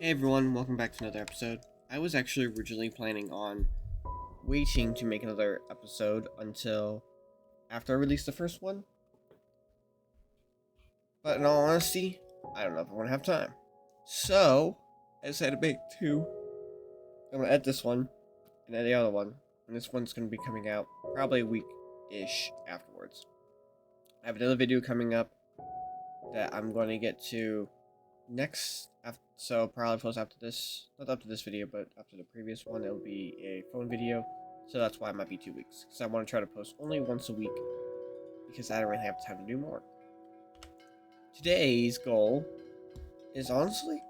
Hey everyone, welcome back to another episode. I was actually originally planning on waiting to make another episode until after I release the first one. But in all honesty, I don't know if I'm going to have time. So, I decided to make two. I'm going to edit this one and edit the other one. And this one's going to be coming out probably a week-ish afterwards. I have another video coming up that I'm going to get to next, so probably post after this, not after this video, but after the previous one, it'll be a phone video, so that's why it might be 2 weeks, because I want to try to post only once a week, because I don't really have time to do more. Today's goal is honestly,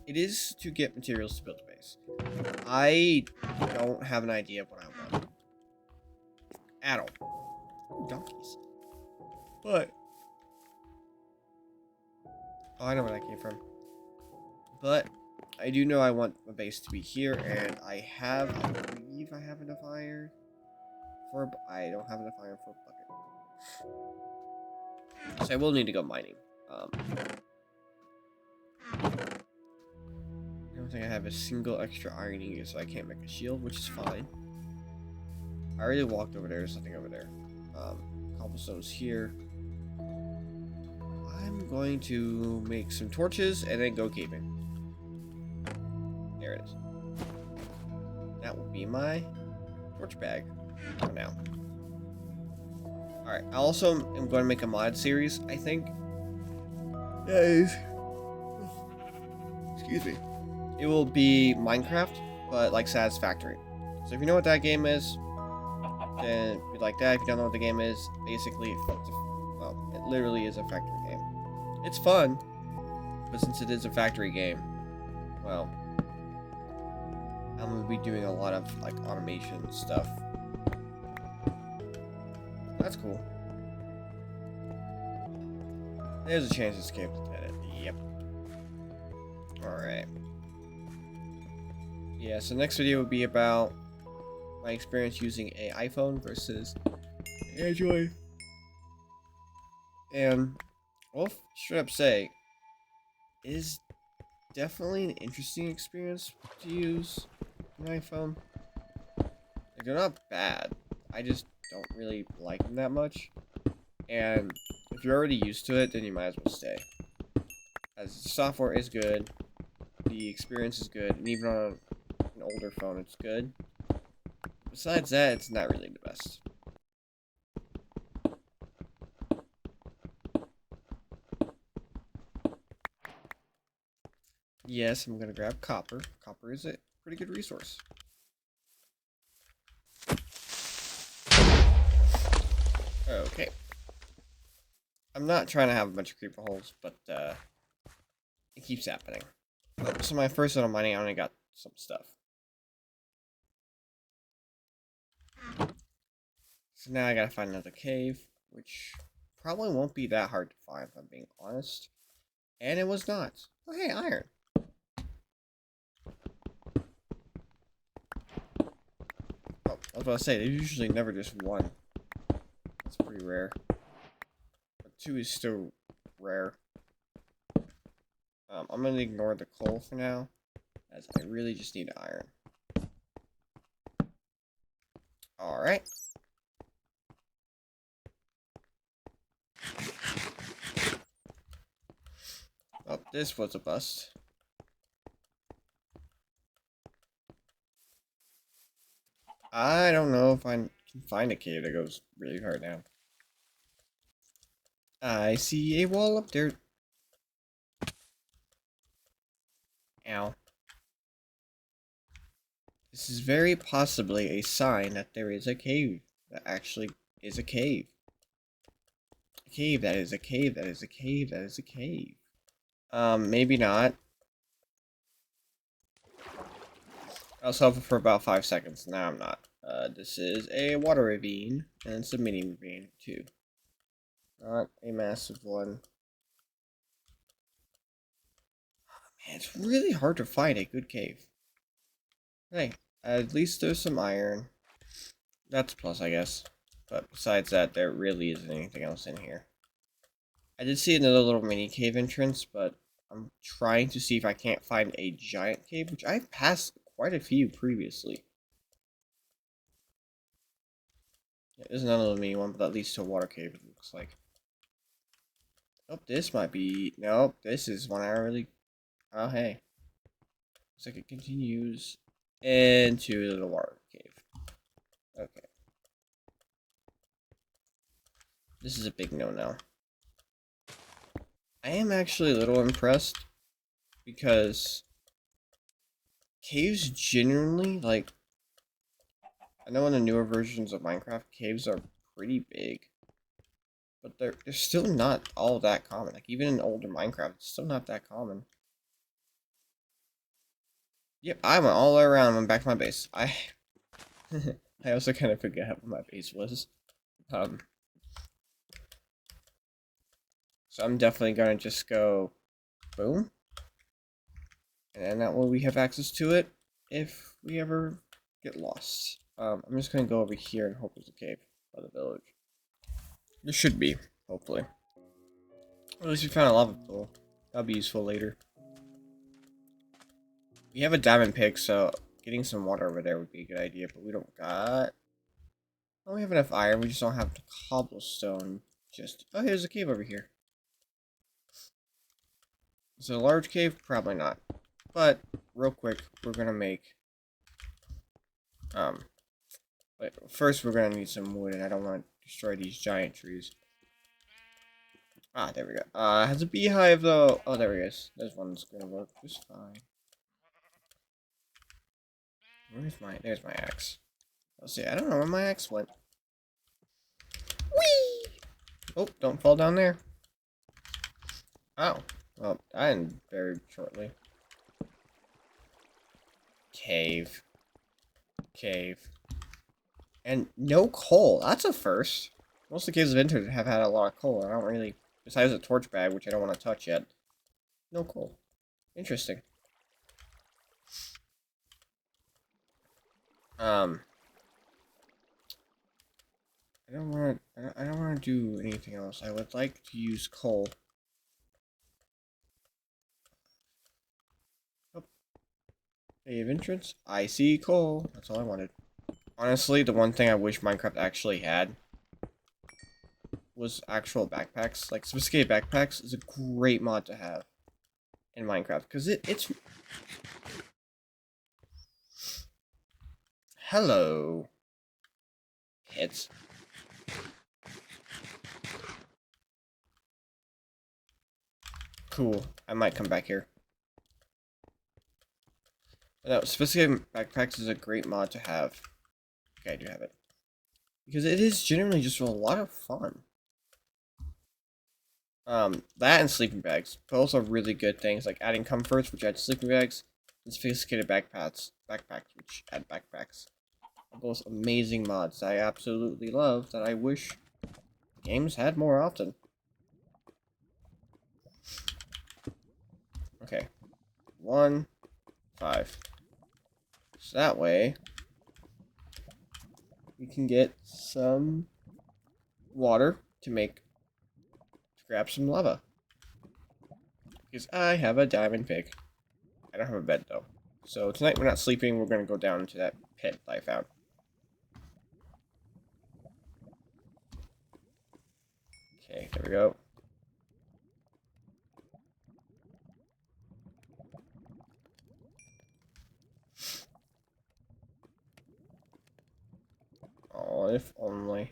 it is to get materials to build a base. I don't have an idea of what I want at all. Ooh, donkeys. But oh, I know where that came from. But I do know I want my base to be here, and I believe I have enough iron for, I don't have enough iron for a bucket. So I will need to go mining. I don't think I have a single extra iron ingot, so I can't make a shield, which is fine. I already walked over there, there's nothing over there. Cobblestone's here. I'm going to make some torches and then go caving. There it is. That will be my torch bag for now. Alright, I also am going to make a mod series, I think. Guys. Excuse me. It will be Minecraft, but like Satisfactory. So if you know what that game is, then be like that. If you don't know what the game is, basically, well, it literally is a factory game. It's fun, but since it is a factory game, well, I'm going to be doing a lot of like automation stuff. That's cool. There's a chance it's cave to edit. Yep. Alright. Yeah, so next video will be about my experience using an iPhone versus Android. And I'll straight up say, it is definitely an interesting experience to use an iPhone. Like, they're not bad. I just don't really like them that much. And if you're already used to it, then you might as well stay. As the software is good, the experience is good, and even on an older phone, it's good. Besides that, it's not really the best. Yes, I'm gonna grab copper. Copper is a pretty good resource. Okay. I'm not trying to have a bunch of creeper holes, but it keeps happening. So my first little mining, I only got some stuff. So now I gotta find another cave, which probably won't be that hard to find, if I'm being honest. And it was not. Oh, hey, iron. Oh, I was about to say, there's usually never just one. That's pretty rare. But two is still rare. I'm gonna ignore the coal for now, as I really just need iron. Alright. Oh, this was a bust. I don't know if I can find a cave that goes really hard now. I see a wall up there. Ow. This is very possibly a sign that there is a cave that actually is a cave. A cave that is a cave that is a cave that is a cave. Maybe not. I was hoping for about 5 seconds. Now I'm not. This is a water ravine, and it's a mini ravine, too. Not a massive one. Oh, man, it's really hard to find a good cave. Hey, at least there's some iron. That's a plus, I guess. But besides that, there really isn't anything else in here. I did see another little mini cave entrance, but I'm trying to see if I can't find a giant cave, which I've passed quite a few previously. Yeah, there's another mini one, but that leads to a water cave, it looks like. Oh, this might be... Nope, this is one I really... Oh, hey. Looks like it continues into the water cave. Okay. This is a big no-no. I am actually a little impressed because caves genuinely, like, I know in the newer versions of Minecraft, caves are pretty big, but they're still not all that common. Like, even in older Minecraft, it's still not that common. Yep, I went all the way around and went back to my base. I also kind of forget what my base was. Um, so I'm definitely gonna just go boom. And that way we have access to it if we ever get lost. I'm just gonna go over here and hope there's a cave by the village. There should be, hopefully. Or at least we found a lava pool. That'll be useful later. We have a diamond pick, so getting some water over there would be a good idea, but we don't got... Oh, we have enough iron, we just don't have the cobblestone. Just... Oh, here's a cave over here. Is it a large cave? Probably not. But, real quick, we're gonna make... But first we're gonna need some wood, and I don't want to destroy these giant trees. Ah, there we go. It has a beehive, though. Oh, there he is. This one's gonna work just fine. There's my axe. Let's see, I don't know where my axe went. Whee! Oh, don't fall down there. Oh, well, I am buried shortly. Cave. Cave. And no coal. That's a first. Most of the caves of Enter have had a lot of coal. I don't really... Besides a torch bag, which I don't want to touch yet. No coal. Interesting. I don't want to do anything else. I would like to use coal. Oh. Cave entrance. I see coal. That's all I wanted. Honestly, the one thing I wish Minecraft actually had was actual backpacks. Like, sophisticated backpacks is a great mod to have in Minecraft. Because it's... Hello. Hits. Cool. I might come back here. But no, sophisticated backpacks is a great mod to have. Okay, I do have it. Because it is generally just a lot of fun. That and sleeping bags. Both are really good things, like adding comforts, which add sleeping bags, and sophisticated backpacks, which add backpacks. Are both amazing mods I absolutely love that I wish games had more often. Okay. 1, 5. So that way, we can get some water to grab some lava. Because I have a diamond pick. I don't have a bed though. So tonight we're not sleeping, we're gonna go down into that pit that I found. Okay, there we go. Oh, if only.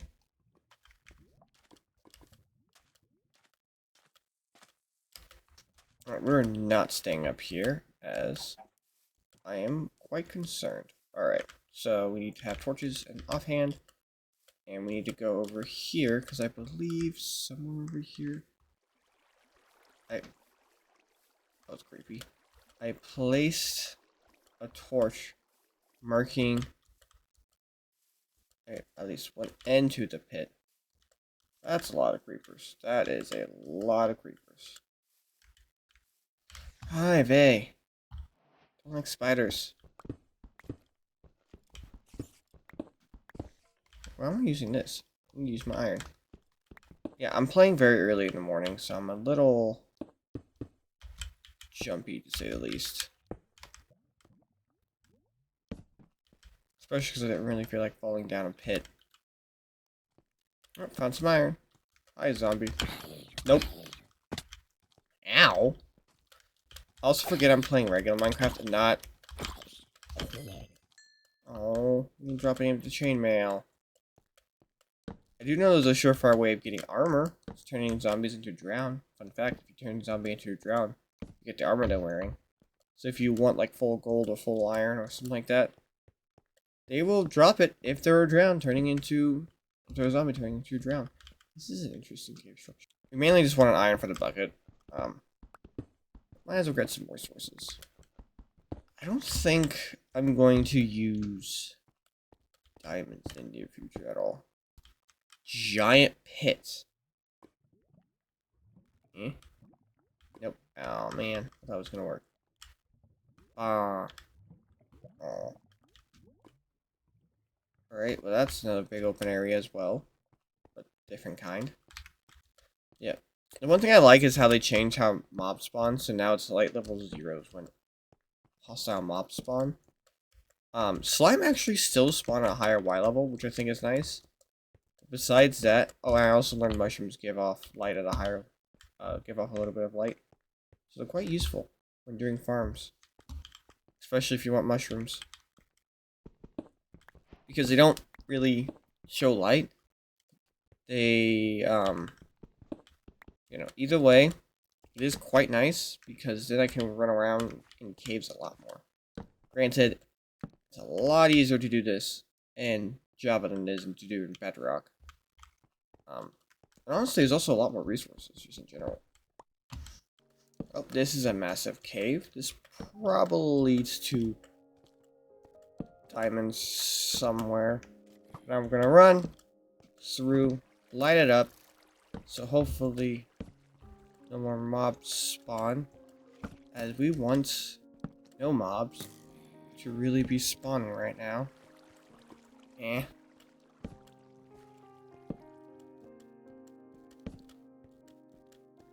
Alright, we're not staying up here, as I am quite concerned. Alright, so we need to have torches and offhand, and we need to go over here, because I believe somewhere over here... That was creepy. I placed a torch marking at least one end to the pit. That's a lot of creepers. That is a lot of creepers. Hi, Vay. Don't like spiders. Why am I using this? I'm gonna use my iron. Yeah, I'm playing very early in the morning, so I'm a little jumpy to say the least. Especially because I didn't really feel like falling down a pit. Oh, found some iron. Hi, zombie. Nope. Ow. I also forget I'm playing regular Minecraft and not... Oh, I'm dropping into chainmail. I do know there's a surefire way of getting armor. It's turning zombies into drown. Fun fact, if you turn a zombie into a drown, you get the armor they're wearing. So if you want like full gold or full iron or something like that, they will drop it if they're a drown turning into... If they're a zombie turning into a drown. This is an interesting cave structure. We mainly just want an iron for the bucket. Might as well get some more sources. I don't think I'm going to use diamonds in the near future at all. Giant pits. Eh? Nope. Oh man, I thought it was gonna work. Oh. Alright, well that's another big open area as well. But different kind. Yeah. The one thing I like is how they changed how mobs spawn, so now it's light level 0s when hostile mobs spawn. Slime actually still spawn at a higher Y level, which I think is nice. Besides that, oh, I also learned mushrooms give off light at a higher, give off a little bit of light. So they're quite useful when doing farms. Especially if you want mushrooms. Because they don't really show light. They, you know, either way, it is quite nice because then I can run around in caves a lot more. Granted, it's a lot easier to do this in Java than it is to do in Bedrock. And honestly, there's also a lot more resources just in general. Oh, this is a massive cave. This probably leads to diamonds somewhere. Now I'm gonna run through, light it up, so hopefully no more mobs spawn, as we want no mobs to really be spawning right now. Eh.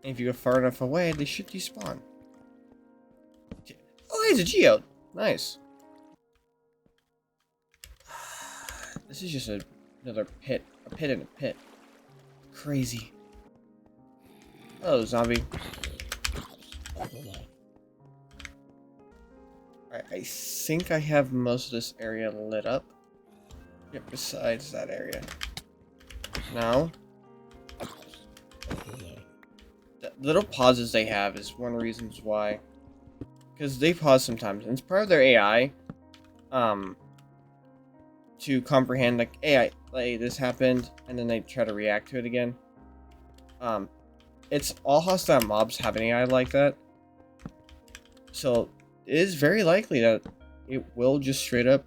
And if you go far enough away, they should despawn. Oh, hey, it's a geode. Nice. This is just another pit. A pit in a pit. Crazy. Oh, zombie. Alright, I think I have most of this area lit up. Yep, besides that area. Now, the little pauses they have is one of the reasons why. Because they pause sometimes, and it's part of their AI. To comprehend, like, hey, this happened, and then they try to react to it again. It's all hostile mobs have an AI like that. So, it is very likely that it will just straight up...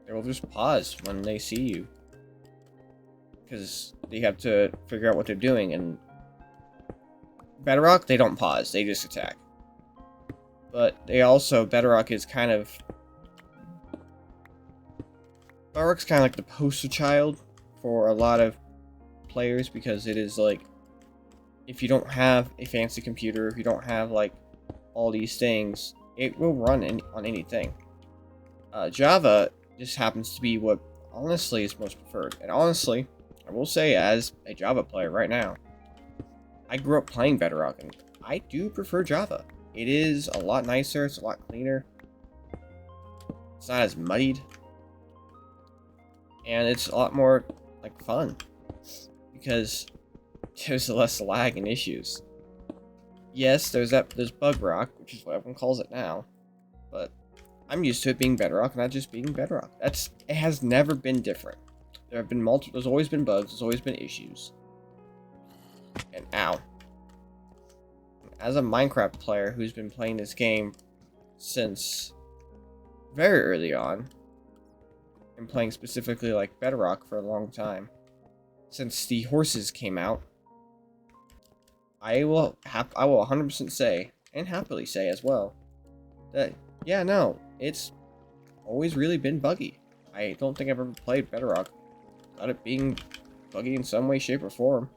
They will just pause when they see you. Because they have to figure out what they're doing, and... Bedrock, they don't pause, they just attack. But they also... Bedrock is kind of... Bedrock's kind of like the poster child for a lot of players, because it is like, if you don't have a fancy computer, if you don't have like all these things, it will run on anything. Java just happens to be what honestly is most preferred. And honestly, I will say, as a Java player right now, I grew up playing Bedrock, and I do prefer Java. It is a lot nicer, it's a lot cleaner, it's not as muddied. And it's a lot more, like, fun. Because there's less lag and issues. Yes, there's bug rock, which is what everyone calls it now. But I'm used to it being Bedrock, not just being Bedrock. It has never been different. There have been there's always been bugs, there's always been issues. And ow. As a Minecraft player who's been playing this game since very early on, and playing specifically like Bedrock for a long time, since the horses came out, I will 100% say, and happily say as well, that yeah, no, it's always really been buggy. I don't think I've ever played Bedrock without it being buggy in some way, shape, or form.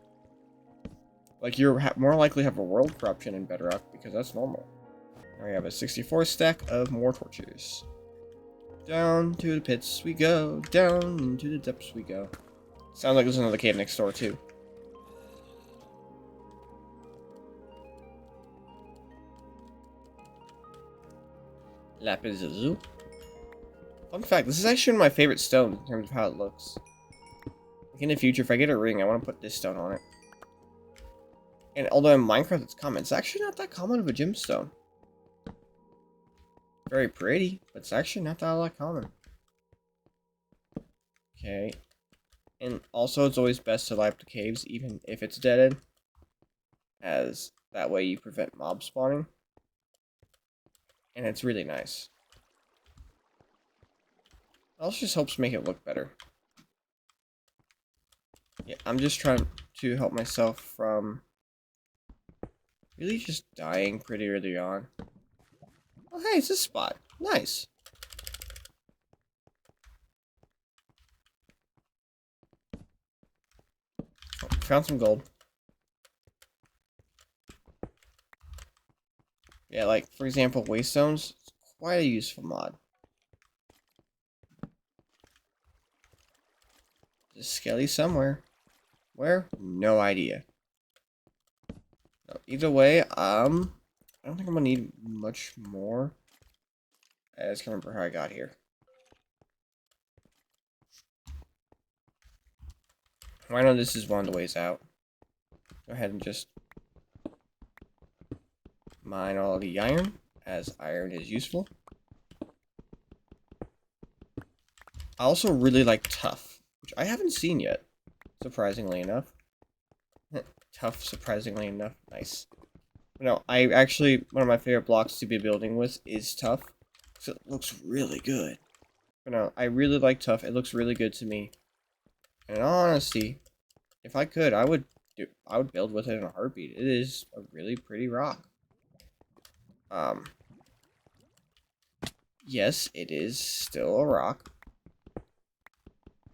Like, you're more likely to have a world corruption in Bedrock, because that's normal. Now we have a 64 stack of more torches. Down to the pits we go, down into the depths we go. Sounds like there's another cave next door, too. Lapis lazuli. Fun fact, this is actually one of my favorite stones in terms of how it looks. Like in the future, if I get a ring, I want to put this stone on it. And although in Minecraft it's common, it's actually not that common of a gemstone. Very pretty, but it's actually not that common. Okay. And also, it's always best to light up the caves, even if it's dead end. As that way you prevent mob spawning. And it's really nice. It also just helps make it look better. Yeah, I'm just trying to help myself from really just dying pretty early on. Oh, hey, it's this spot. Nice. Oh, found some gold. Yeah, like, for example, waste stones. It's quite a useful mod. There's skelly somewhere. Where? No idea. No, either way, I don't think I'm gonna need much more. I just can't remember how I got here. I know this is one of the ways out. Go ahead and just mine all the iron, as iron is useful. I also really like tough, which I haven't seen yet, surprisingly enough. Tough, surprisingly enough. Nice. No, I actually, one of my favorite blocks to be building with is tough, because it looks really good. But no, I really like tough. It looks really good to me. And in all honesty, if I could, I would build with it in a heartbeat. It is a really pretty rock. Yes, it is still a rock.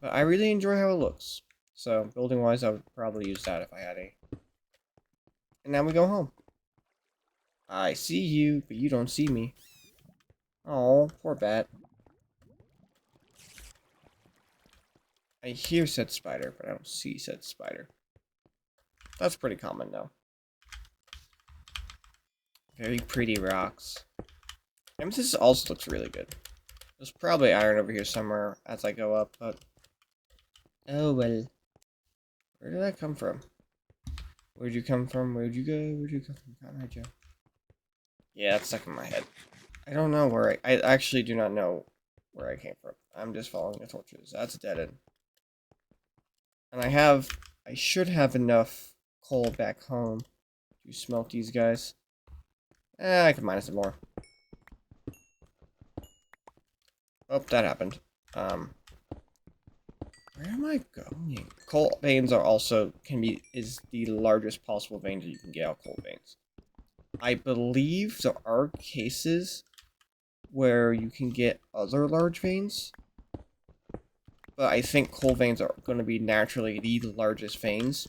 But I really enjoy how it looks. So, building-wise, I would probably use that if I had a. And now we go home. I see you, but you don't see me. Oh, poor bat. I hear said spider, but I don't see said spider. That's pretty common, though. Very pretty rocks. Amethyst also looks really good. There's probably iron over here somewhere as I go up, but... Oh, well. Where did I come from? Where'd you come from? Where'd you go? Where'd you come from? Cotton Eye Joe. Yeah, that's stuck in my head. I don't know where I actually do not know where I came from. I'm just following the torches. That's a dead end. And I should have enough coal back home to smelt these guys. I can minus it more. Oh, that happened. Where am I going? Coal veins are also is the largest possible vein that you can get out coal veins. I believe there are cases where you can get other large veins, but I think coal veins are going to be naturally the largest veins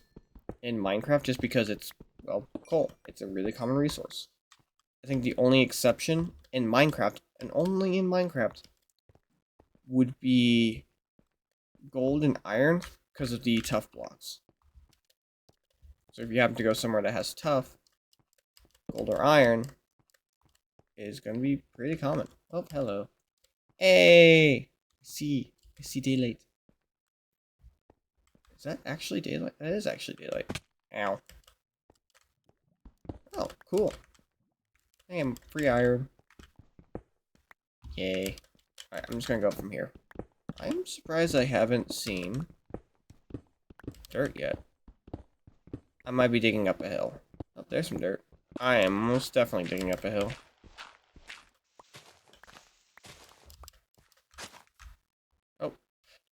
in Minecraft just because it's, well, coal. It's a really common resource. I think the only exception in Minecraft, and only in Minecraft, would be gold and iron because of the tough blocks. So if you happen to go somewhere that has tough, gold or iron is going to be pretty common. Oh, hello. Hey! I see daylight. Is that actually daylight? That is actually daylight. Ow. Oh, cool. I am free iron. Yay. Alright, I'm just gonna go from here. I'm surprised I haven't seen dirt yet. I might be digging up a hill. Oh, there's some dirt. I am most definitely digging up a hill. Oh.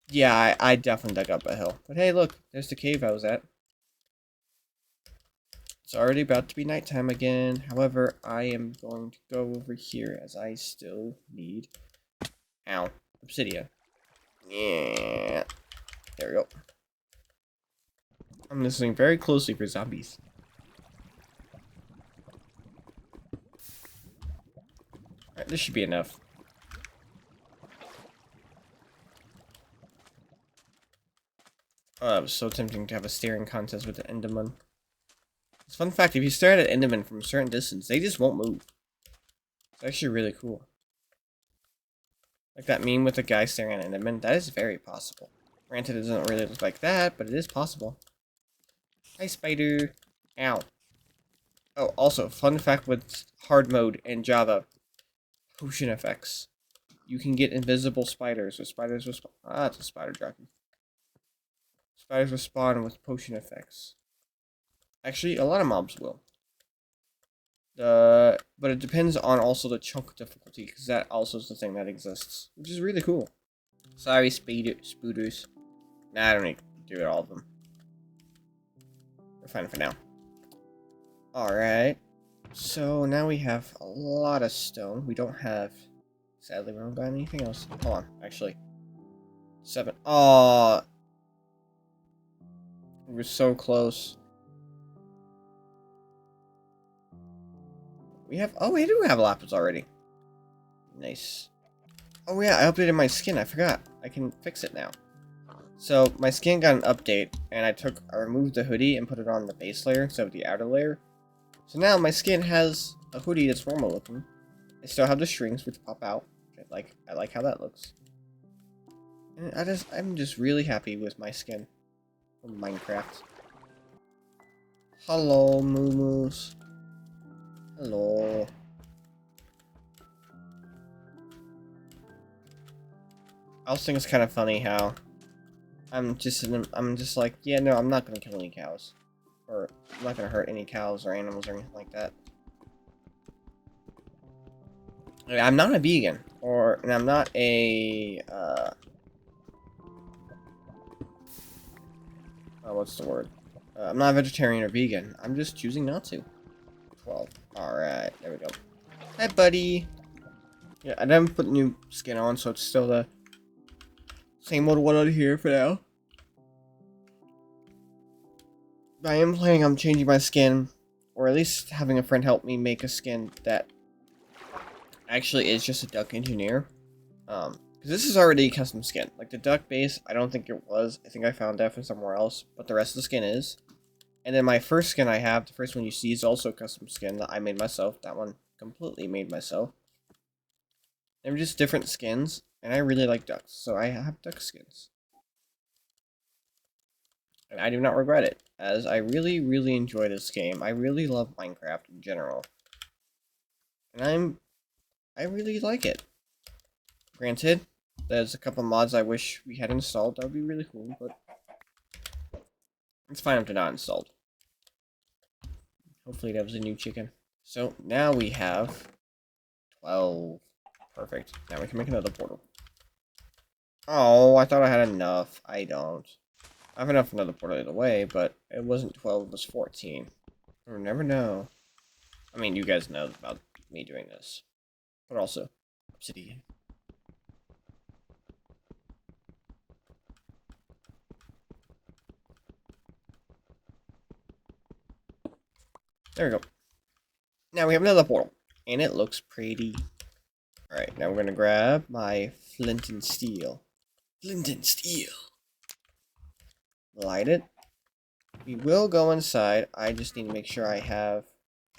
Yeah, I definitely dug up a hill. But hey, look, there's the cave I was at. It's already about to be nighttime again. However, I am going to go over here as I still need... Ow. Obsidian. Yeah. There we go. I'm listening very closely for zombies. This should be enough. Oh, it was so tempting to have a staring contest with the Enderman. It's a fun fact, if you stare at an Enderman from a certain distance, they just won't move. It's actually really cool. Like that meme with the guy staring at an Enderman, that is very possible. Granted, it doesn't really look like that, but it is possible. Hi, spider. Ow. Oh, also, fun fact with hard mode in Java, potion effects. You can get invisible spiders, so spiders will spawn. Ah, it's a spider jockey. Spiders will spawn with potion effects. Actually, a lot of mobs will. But it depends on also the chunk difficulty, because that also is the thing that exists, which is really cool. Sorry, spooters. Nah, I don't need to do all of them. We're fine for now. Alright. So now we have a lot of stone. We don't have... Sadly, we don't got anything else. Hold on, actually. 7. Oh, we were so close. We have... Oh, we do have lapis already. Nice. Oh yeah, I updated my skin. I forgot. I can fix it now. So, my skin got an update, and I removed the hoodie and put it on the base layer instead of the outer layer. So now my skin has a hoodie that's normal looking. I still have the strings which pop out. I like how that looks. And I'm just really happy with my skin from Minecraft. Hello, Moo-Moos. Hello. I also think it's kind of funny how I'm just like, yeah, no, I'm not gonna kill any cows, or I'm not gonna hurt any cows or animals or anything like that. I'm not a vegan, and I'm not a what's the word? I'm not a vegetarian or vegan. I'm just choosing not to. 12. All right, there we go. Hi, buddy. Yeah, I didn't put new skin on, so it's still the same old one on here for now. I am planning on changing my skin, or at least having a friend help me make a skin that actually is just a duck engineer. Because this is already a custom skin. Like the duck base, I don't think it was. I think I found that from somewhere else, but the rest of the skin is. And then my first skin I have, the first one you see, is also a custom skin that I made myself. That one completely made myself. They're just different skins, and I really like ducks, so I have duck skins. And I do not regret it, as I really, really enjoy this game. I really love Minecraft in general. And I really like it. Granted, there's a couple mods I wish we had installed. That would be really cool, but it's fine if they're not installed. Hopefully that was a new chicken. So now we have 12. Perfect. Now we can make another portal. Oh, I thought I had enough. I don't. I have enough for another portal either way, but it wasn't 12, it was 14. You'll never know. I mean, you guys know about me doing this. But also, obsidian. There we go. Now we have another portal. And it looks pretty. Alright, now we're going to grab my flint and steel. Flint and steel. Light it. We will go inside. I just need to make sure I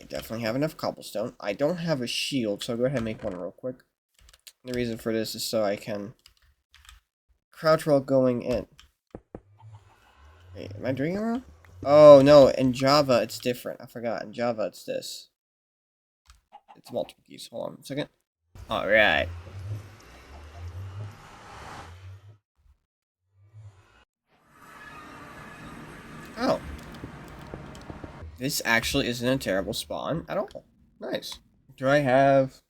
definitely have enough cobblestone. I don't have a shield, so I'll go ahead and make one real quick. The reason for this is so I can crouch while going in. Wait, am I doing it wrong? Oh, no, in Java it's different. I forgot. In Java it's this. It's multiple keys. Hold on a second. Alright. Oh. This actually isn't a terrible spawn at all. Nice. Do I have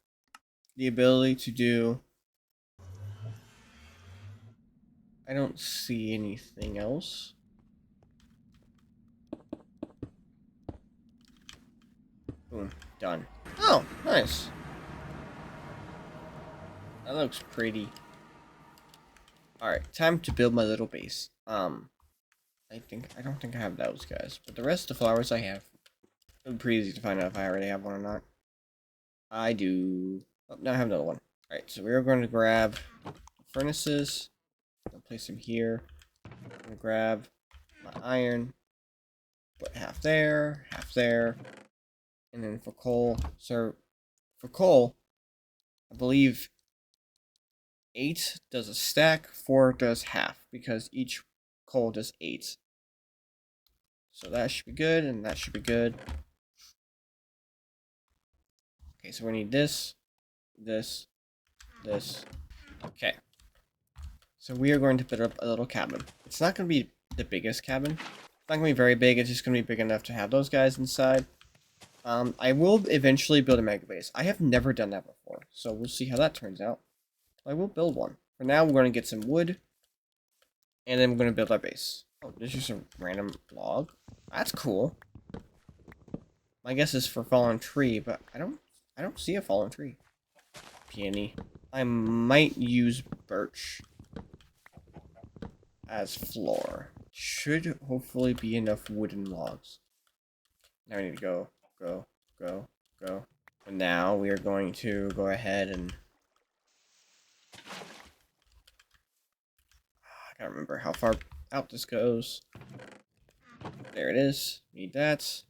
the ability to do... I don't see anything else. Boom. Done. Oh, nice. That looks pretty. Alright, time to build my little base. I don't think I have those guys, but the rest of the flowers I have. It would be pretty easy to find out if I already have one or not. I do. Oh, now I have another one. Alright, so we are going to grab furnaces. I'll place them here. I'm going to grab my iron. Put half there, and then for coal. So, for coal, I believe 8 does a stack, 4 does half, because each coal does 8. So that should be good, and that should be good. Okay, so we need this, this. Okay. So we are going to build up a little cabin. It's not going to be the biggest cabin. It's not going to be very big, it's just going to be big enough to have those guys inside. I will eventually build a mega base. I have never done that before, so we'll see how that turns out. I will build one. For now, we're going to get some wood, and then we're going to build our base. Oh, there's just a random log. That's cool. My guess is for fallen tree, but I don't see a fallen tree. Peony. I might use birch as floor. Should hopefully be enough wooden logs. Now we need to go. And now we are going to go ahead and I can't remember how far out this goes. There it is. Need that.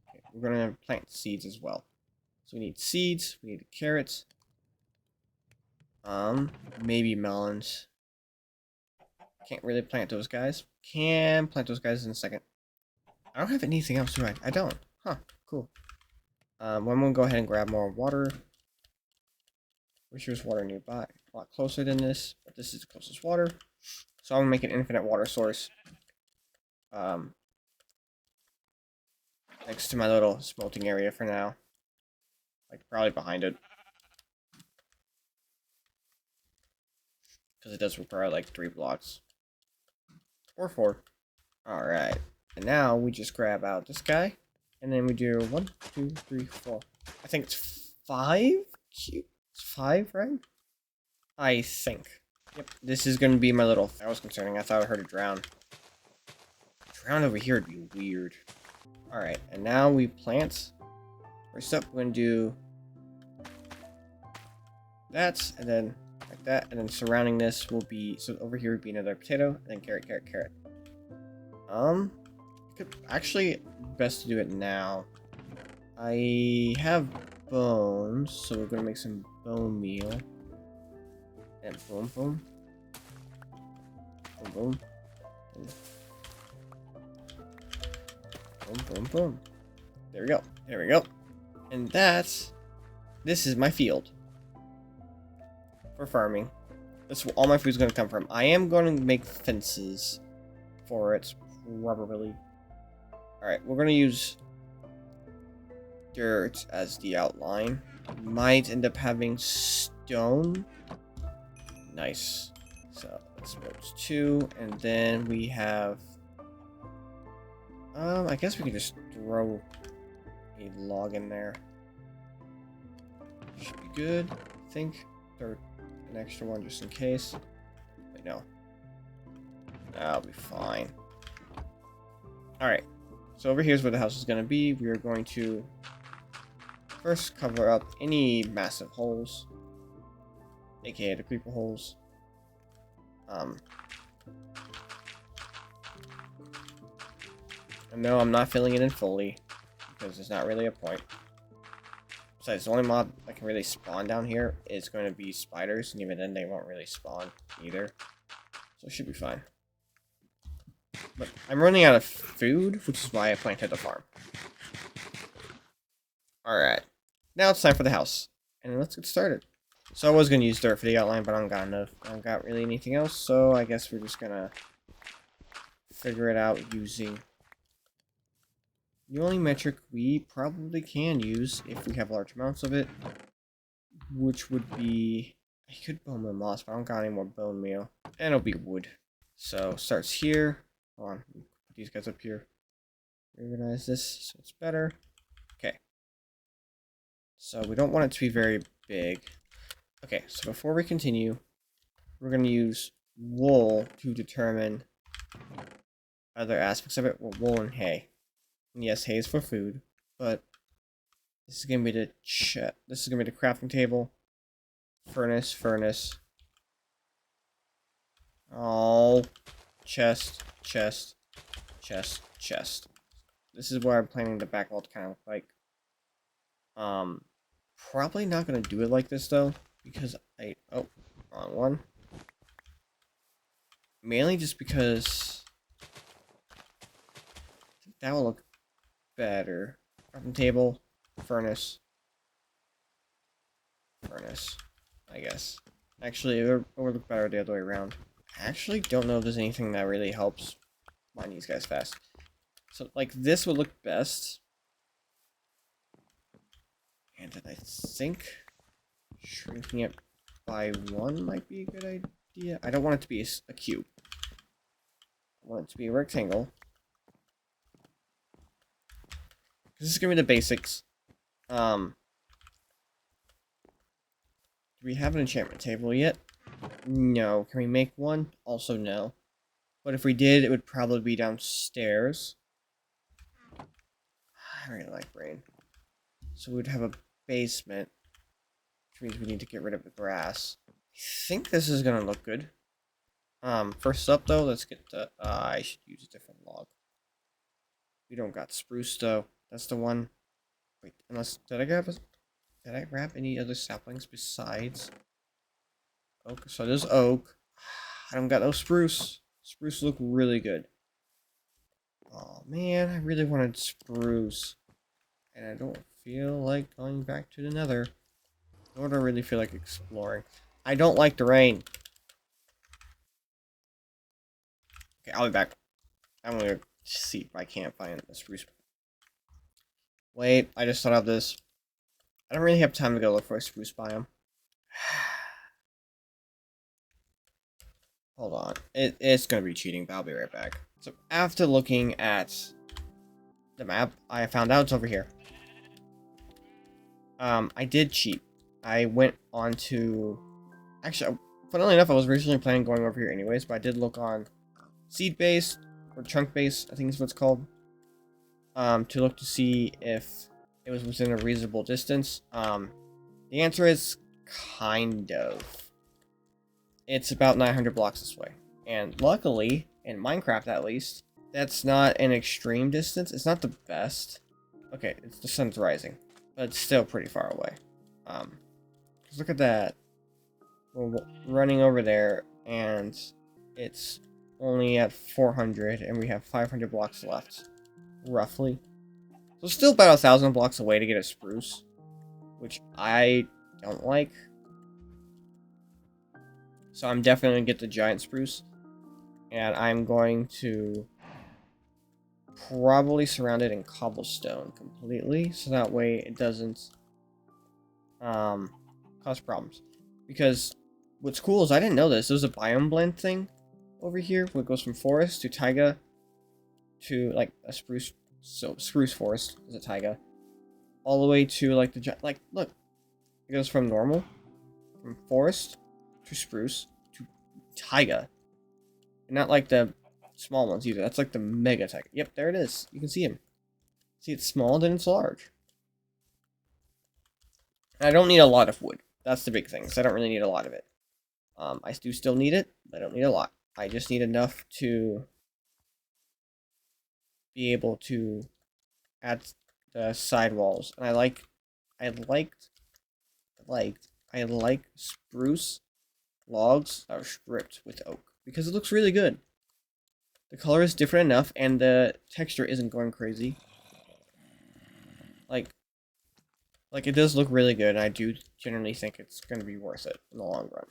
Okay, we're gonna plant seeds as well. So we need seeds. We need carrots. Maybe melons. Can't really plant those guys. Can plant those guys in a second. I don't have anything else, do I? I don't. Huh. Cool. I'm gonna go ahead and grab more water. Wish there was water nearby. A lot closer than this, but this is the closest water. So I'm gonna make an infinite water source. Next to my little smelting area for now. Like, probably behind it. Because it does require, like, 3 blocks. Or 4. Alright. And now we just grab out this guy. And then we do 1, 2, 3, 4. I think it's 5? It's 5, right? I think. Yep. This is going to be my little... That was concerning. I thought I heard it drown. Drown over here would be weird. Alright. And now we plant. First up, we're going to do... that. And then... like that, and then surrounding this will be, so over here would be another potato, and then carrot. Could actually best to do it now. I have bones, so we're gonna make some bone meal. And boom. And boom. There we go. And this is my field. For farming. That's where all my food's going to come from. I am going to make fences for it, probably. Alright, we're going to use dirt as the outline. Might end up having stone. Nice. So, let's build 2, and then we have... I guess we can just throw a log in there. Should be good, I think. Or an extra one just in case. Wait, no. That'll be fine. Alright. So over here's where the house is going to be. We are going to first cover up any massive holes. AKA the creeper holes. And no, I'm not filling it in fully. Because there's not really a point. Besides, the only mob that can really spawn down here is going to be spiders, and even then they won't really spawn either. So it should be fine. But I'm running out of food, which is why I planted the farm. Alright. Now it's time for the house. And let's get started. So I was going to use dirt for the outline, but I don't got enough. I don't got really anything else, so I guess we're just going to figure it out using... the only metric we probably can use, if we have large amounts of it, which would be... I could bone meal moss, but I don't got any more bone meal. And it'll be wood. So, starts here. Hold on, put these guys up here. Organize this so it's better. Okay. So, we don't want it to be very big. Okay, so before we continue, we're going to use wool to determine other aspects of it. Well, wool and hay. Yes, hay is for food, but this is gonna be the crafting table. Furnace, furnace. Oh, chest, chest, chest, chest. This is where I'm planning the back wall to kind of look like. Probably not gonna do it like this though, because oh, wrong one. Mainly just because that will look better. Crafting table, furnace, furnace, I guess. Actually, it would look better the other way around. I actually don't know if there's anything that really helps mine these guys fast. So, like, this would look best. And then I think shrinking it by 1 might be a good idea. I don't want it to be a cube. I want it to be a rectangle. This is going to be the basics. Do we have an enchantment table yet? No. Can we make one? Also no. But if we did, it would probably be downstairs. I really like rain. So we'd have a basement, which means we need to get rid of the grass. I think this is gonna look good. First up though, let's get the. I should use a different log. We don't got spruce though. That's the one. Wait, unless did I grab any other saplings besides oak? So there's oak. I don't got no spruce. Spruce look really good. Oh man, I really wanted spruce. And I don't feel like going back to the nether. Nor do I really feel like exploring. I don't like the rain. Okay, I'll be back. I'm gonna see if I can't find a spruce. Wait, I just thought of this. I don't really have time to go look for a spruce biome. Hold on. It's gonna be cheating, but I'll be right back. So after looking at the map, I found out it's over here. I did cheat. I went on to... Actually, funnily enough, I was originally planning going over here anyways, but I did look on seed base, or chunk base, I think is what it's called, to look to see if it was within a reasonable distance. The answer is kind of. It's about 900 blocks this way. And luckily, in Minecraft at least, that's not an extreme distance. It's not the best. Okay, it's the sun's rising, but it's still pretty far away. Just look at that. We're running over there, and it's only at 400, and we have 500 blocks left, roughly. So still about 1,000 blocks away to get a spruce, which I don't like. So I'm definitely going to get the giant spruce, and I'm going to probably surround it in cobblestone completely, so that way it doesn't cause problems. Because what's cool is I didn't know this. There's a biome blend thing over here where it goes from forest to taiga to like a spruce. So spruce forest is a taiga, all the way to like look, it goes from normal, from forest to spruce to taiga, and not like the small ones either. That's like the mega taiga. Yep, there it is. You can see him. See, it's small, then it's large. And I don't need a lot of wood. That's the big thing. So I don't really need a lot of it. I do still need it, but I don't need a lot. I just need enough to be able to add the side walls. And I like spruce logs that are stripped with oak because it looks really good. The color is different enough, and the texture isn't going crazy. Like it does look really good, and I do generally think it's going to be worth it in the long run.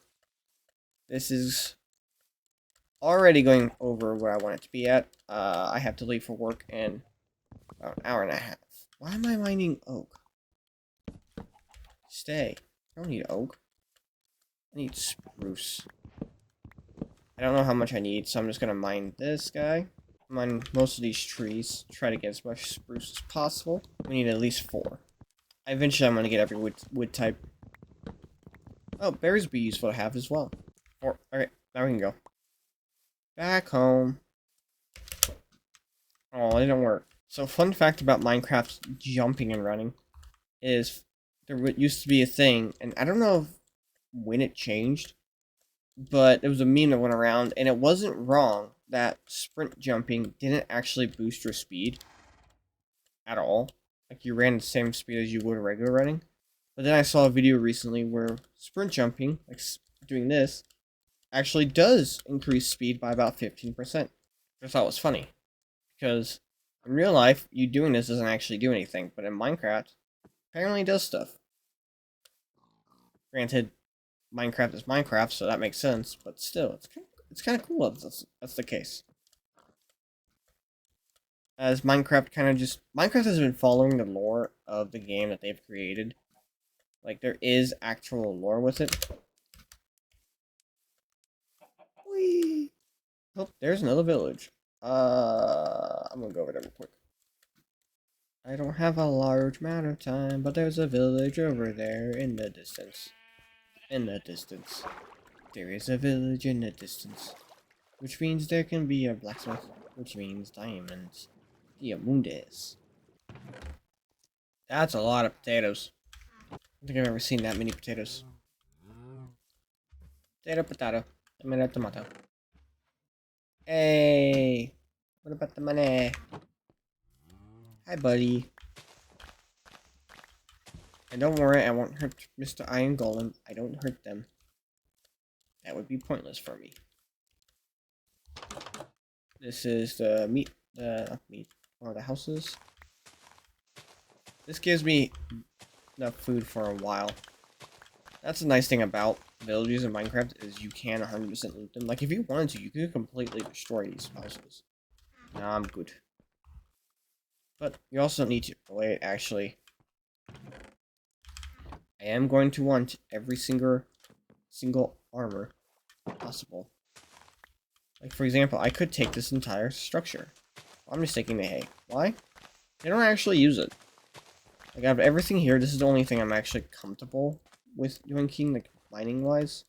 This is already going over where I want it to be at. I have to leave for work in about an hour and a half. Why am I mining oak? Stay. I don't need oak. I need spruce. I don't know how much I need, so I'm just going to mine this guy. Mine most of these trees. Try to get as much spruce as possible. We need at least 4. Eventually, I'm going to get every wood type. Oh, berries would be useful to have as well. Okay, now we can go. Back home. Oh, it didn't work. So, fun fact about Minecraft jumping and running is there used to be a thing, and I don't know when it changed, but there was a meme that went around, and it wasn't wrong that sprint jumping didn't actually boost your speed at all. Like, you ran the same speed as you would regular running. But then I saw a video recently where sprint jumping, like doing this, actually does increase speed by about 15%. I thought it was funny, because in real life, you doing this doesn't actually do anything, but in Minecraft, apparently it does stuff. Granted, Minecraft is Minecraft, so that makes sense, but still, it's kind of cool that's the case. As Minecraft Minecraft has been following the lore of the game that they've created. Like, there is actual lore with it. Whee! Oh, there's another village. I'm gonna go over there real quick. I don't have a large amount of time, but there's a village over there in the distance. In the distance. There is a village in the distance. Which means there can be a blacksmith. Which means diamonds. Diamundes. That's a lot of potatoes. I don't think I've ever seen that many potatoes. Potato, potato. Tomato, tomato. Hey! What about the money? Hi, buddy. And don't worry, I won't hurt Mr. Iron Golem. I don't hurt them. That would be pointless for me. This is the meat, or the houses. This gives me enough food for a while. That's the nice thing about villages in Minecraft, is you can 100% loot them. Like, if you wanted to, you could completely destroy these houses. Nah, I'm good. But you also need to... Wait, actually... I am going to want every single armor possible. Like, for example, I could take this entire structure. I'm just taking the hay. Why? They don't actually use it. Like, out of everything here, this is the only thing I'm actually comfortable with doing, like, mining-wise.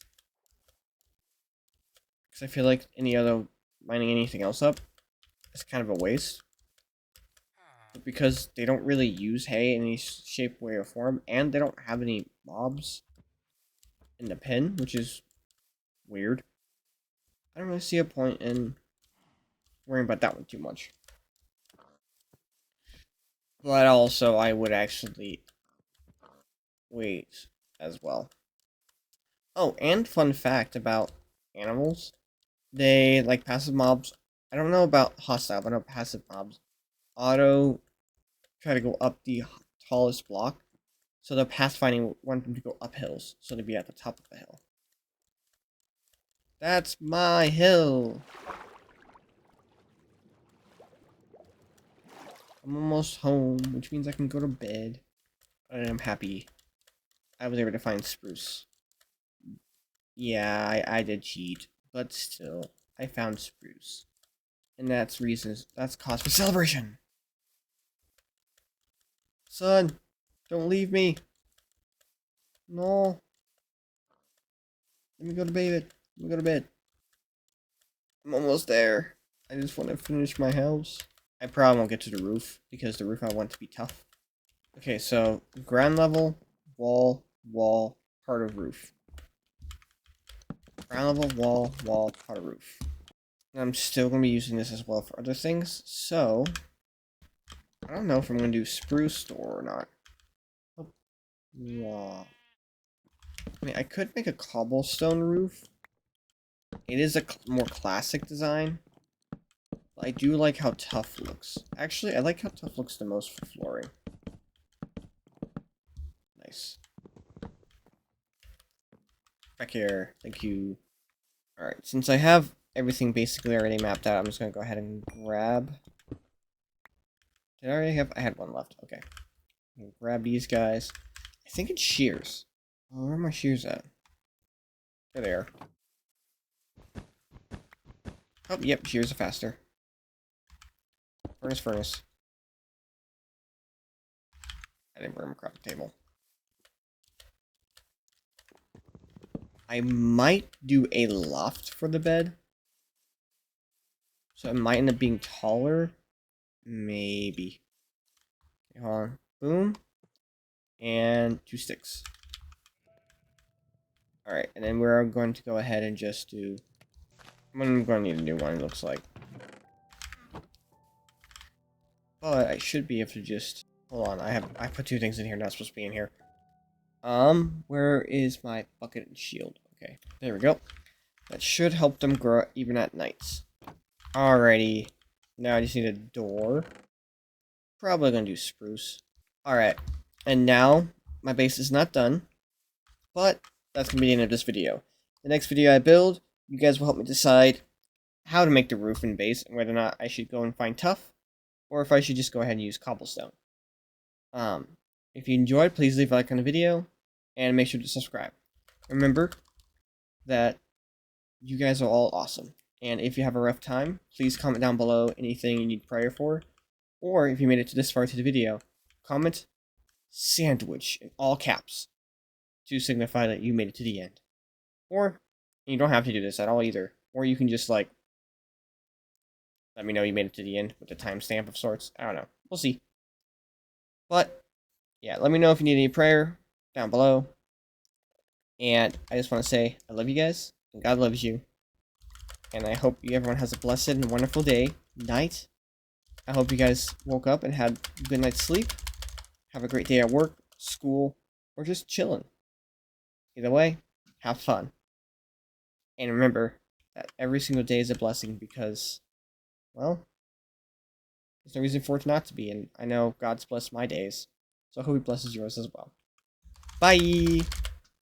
Because I feel like mining anything else up is kind of a waste. But because they don't really use hay in any shape, way, or form, and they don't have any mobs in the pen, which is weird, I don't really see a point in worrying about that one too much. But also, I would actually wait as well. Oh, and fun fact about animals. They, like passive mobs, I don't know about hostile, but I know passive mobs auto try to go up the tallest block. So the pathfinding want them to go up hills, so to be at the top of the hill. That's my hill! I'm almost home, which means I can go to bed. And I'm happy I was able to find spruce. Yeah, I did cheat, but still, I found spruce. And that's cause for celebration! Son, don't leave me! No! Let me go to bed. Let me go to bed. I'm almost there. I just want to finish my house. I probably won't get to the roof, because the roof I want to be tough. Okay, so, ground level, wall, part of roof. Ground level, wall, part of roof. And I'm still going to be using this as well for other things, so... I don't know if I'm going to do spruce door or not. Oh, wow. I mean, I could make a cobblestone roof. It is a more classic design. I do like how tough looks. Actually, I like how tough looks the most for flooring. Nice. Back here. Thank you. Alright, since I have everything basically already mapped out, I'm just going to go ahead and grab... Did I already have... I had one left. Okay. Grab these guys. I think it's shears. Oh, where are my shears at? There they are. Oh, yep, shears are faster. Furnace. I didn't bring them across the table. I might do a loft for the bed. So it might end up being taller. Maybe. Okay, hold on. Boom. And 2 sticks. Alright, and then we're going to go ahead and just do... I'm going to need a new one, it looks like. But I should be able to just... Hold on, I put two things in here not supposed to be in here. Where is my bucket and shield? Okay, there we go. That should help them grow even at nights. Alrighty. Now I just need a door. Probably gonna do spruce. Alright. And now, my base is not done. But, that's gonna be the end of this video. The next video I build, you guys will help me decide how to make the roof and base, and whether or not I should go and find tuff, or if I should just go ahead and use cobblestone. If you enjoyed, please leave a like on the video, and make sure to subscribe. Remember that you guys are all awesome, and if you have a rough time, please comment down below anything you need prayer for, or if you made it to this far to the video, comment sandwich in all caps to signify that you made it to the end. Or, you don't have to do this at all either, or you can just like let me know you made it to the end with a timestamp of sorts. I don't know. We'll see. But, yeah, let me know if you need any prayer down below. And I just want to say, I love you guys, and God loves you. And I hope everyone has a blessed and wonderful day, night. I hope you guys woke up and had a good night's sleep. Have a great day at work, school, or just chilling. Either way, have fun. And remember that every single day is a blessing because, well, there's no reason for it not to be. And I know God's blessed my days, so I hope He blesses yours as well. Bye!